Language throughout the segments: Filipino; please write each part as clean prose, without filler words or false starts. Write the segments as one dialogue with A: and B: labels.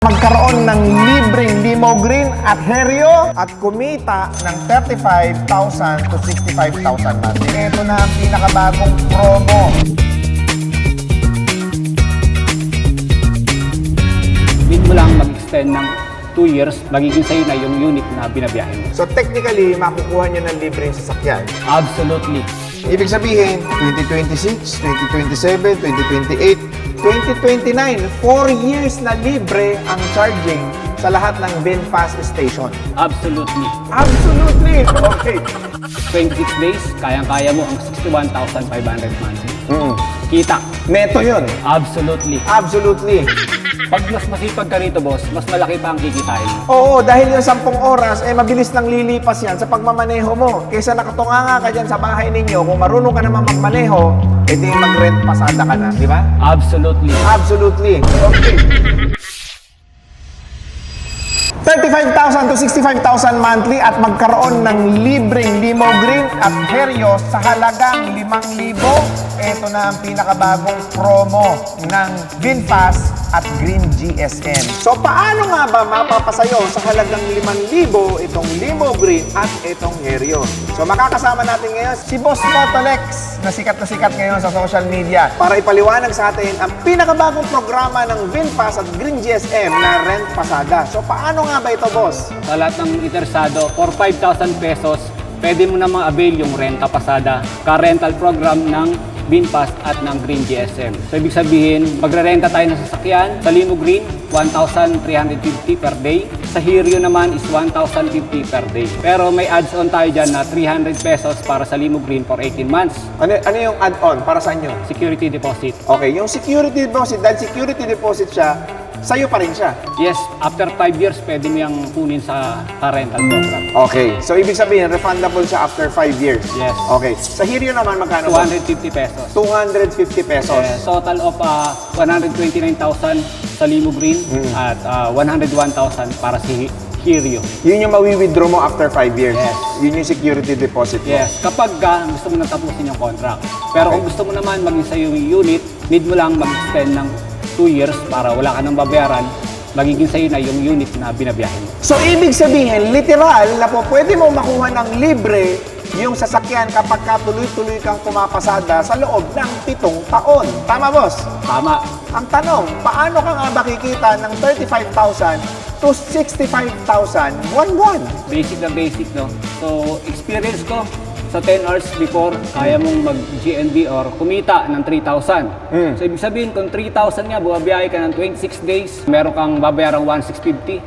A: Magkaroon ng libreng limo green at heryo at kumita ng 35,000 to 65,000 monthly. Ito na ang pinakabagong promo.
B: Need mo lang mag-extend ng 2 years, magiging sa'yo na yung unit na binabiyahe mo.
A: So technically, makukuha nyo ng libreng sasakyan.
B: Absolutely.
A: Ibig sabihin, 2026, 2027, 2028, 2029, 4 years na libre ang charging sa lahat ng VinFast station.
B: Absolutely.
A: Absolutely! Okay.
B: 26 days, kayang-kaya mo ang 61,500 monthly. Kita.
A: Neto yun.
B: Absolutely.
A: Absolutely.
B: Pag mas masipag ka rito, boss, mas malaki pa ang kikitain mo.
A: Oo, dahil yung 10 oras, mabilis nang lilipas yan sa pagmamaneho mo. Kaysa nakatunganga ka dyan sa bahay ninyo, kung marunong ka naman magmaneho, edi mag-rent pasada ka na, di ba?
B: Absolutely.
A: Absolutely. Okay. 35,000 to 65,000 monthly at magkaroon ng libreng limo green at heryo sa halagang 5,000. Ito na ang pinakabagong promo ng VinFast at Green GSM. So paano nga ba mapapasayo sa halagang 5,000 itong limo green at itong heryo? So makakasama natin ngayon si Boss Motolex na sikat ngayon sa social media para ipaliwanag sa atin ang pinakabagong programa ng VinFast at Green GSM na rent pasada. So paano nga ba ito, boss?
B: Sa lahat ng interesado, for 5,000 pesos, pwede mo namang avail yung renta pasada, ka-rental program ng VinFast at ng Green GSM. So, ibig sabihin, magre-renta tayo ng sasakyan. Sa Limo Green, 1,350 per day. Sa Heryo naman is 1,050 per day. Pero may adds-on tayo dyan na 300 pesos para sa Limo Green for 18 months.
A: Ano yung add-on? Para sa inyo?
B: Security deposit.
A: Okay, yung security deposit, dahil security deposit siya, sa'yo pa rin siya.
B: Yes, after 5 years, pwede mo yung kunin sa rental program.
A: Okay, so ibig sabihin, refundable siya after 5 years.
B: Yes.
A: Okay, sa Heryo naman magkano?
B: 250 pesos.
A: 250 pesos.
B: Yes, total of 129,000 sa Limo Green at 101,000 para sa Heryo.
A: Yun yung mawi-withdraw mo after 5 years.
B: Yes.
A: Yun yung security deposit mo.
B: Yes, kapag gusto mo nang tapusin yung contract. Pero kung gusto mo naman maging sa yung unit, need mo lang mag-extend ng 2 years para wala ka nang babayaran, magiging sa'yo na yung unit na binabiyahe mo.
A: So, ibig sabihin, literal na po pwede mo makuha ng libre yung sasakyan kapag tuloy-tuloy kang pumapasada sa loob ng 7 taon. Tama, boss?
B: Tama.
A: Ang tanong, paano ka nga ba kikita ng 35,000 to 65,000 buwan-buwan?
B: Basic na basic, no? So, experience ko, sa 10 hours before, kaya mong mag-GNB or kumita ng 3,000. So, ibig sabihin, kung 3,000 nga, bumabiyahe ka ng 26 days, meron kang babayarang 1,650.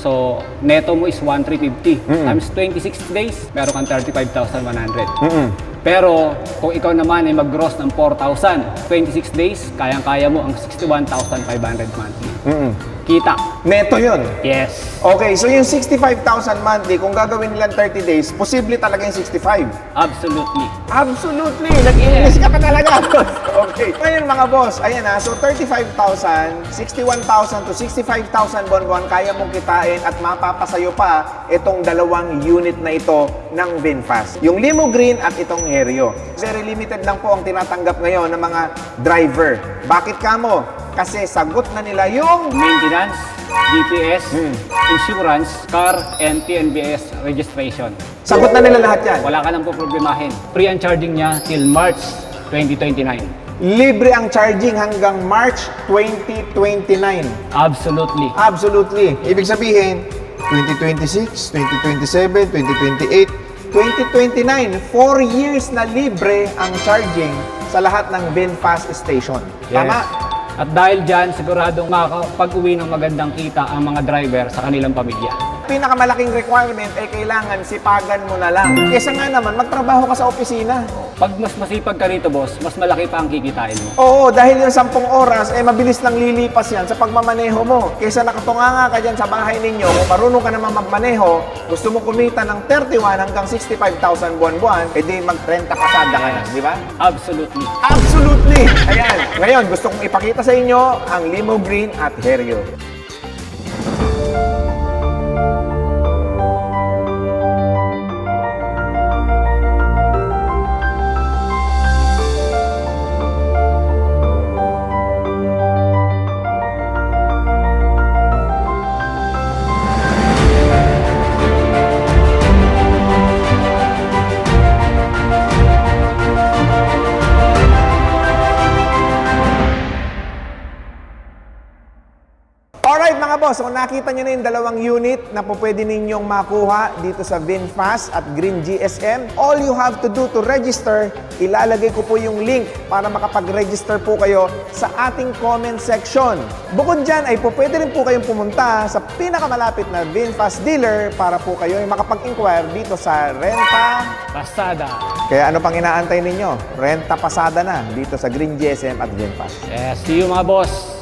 B: So, neto mo is 1,350. Times 26 days, meron kang 35,100. Pero, kung ikaw naman ay mag-gross ng 4,000, 26 days, kayang-kaya mo ang 61,500 monthly. Kita.
A: Neto yun.
B: Yes.
A: Okay, so yung 65,000 monthly, kung gagawin nilang 30 days, posible talaga yung 65.
B: Absolutely.
A: Absolutely! Nag-English ka pa talaga. Okay. Ngayon mga boss, ayan na. So 35,000, 61,000 to 65,000 buwan-buwan kaya mong kitain at mapapasayo pa itong dalawang unit na ito ng VinFast. Yung Limo Green at itong Heryo. Very limited lang po ang tinatanggap ngayon ng mga driver. Bakit kamo? Kasi sagot na nila yung
B: Maintenance, DPS, insurance, car, and TNBS registration.
A: sagot na nila lahat yan.
B: Wala ka nang poproblemahin. Free ang charging niya till March 2029.
A: Libre ang charging hanggang March 2029.
B: Absolutely.
A: Absolutely. Ibig sabihin, 2026, 2027, 2028, 2029, 4 years na libre ang charging sa lahat ng VinFast station.
B: Yes.
A: Tama?
B: At dahil dyan, siguradong makakapag-uwi ng magandang kita ang mga driver sa kanilang pamilya.
A: Pinakamalaking requirement ay kailangan sipagan mo na lang. Kesa nga naman, magtrabaho ka sa opisina.
B: Pag mas masipag ka rito, boss, mas malaki pa ang kikitain mo.
A: Oo, dahil yung 10 oras, mabilis nang lilipas yan sa pagmamaneho mo. Kaysa nakatunganga ka dyan sa bahay ninyo, kung marunong ka naman magmaneho, gusto mo kumita ng 31 hanggang 65,000 buwan-buwan, edi mag-renta pasada ka na, di ba?
B: Absolutely.
A: Absolutely! Ayan. Ngayon, gusto kong ipakita sa inyo ang Limo Green at Heryo. mga boss, kung nakita nyo na yung dalawang unit na po pwede ninyong makuha dito sa VinFast at Green GSM, all you have to do to register, ilalagay ko po yung link para makapag-register po kayo sa ating comment section. Bukod dyan ay po pwede rin po kayong pumunta sa pinakamalapit na VinFast dealer para po kayo ay makapag-inquire dito sa Renta.
B: Pasada.
A: Kaya ano pang inaantay ninyo? Renta pasada na dito sa Green GSM at VinFast.
B: Yes, see you mga boss.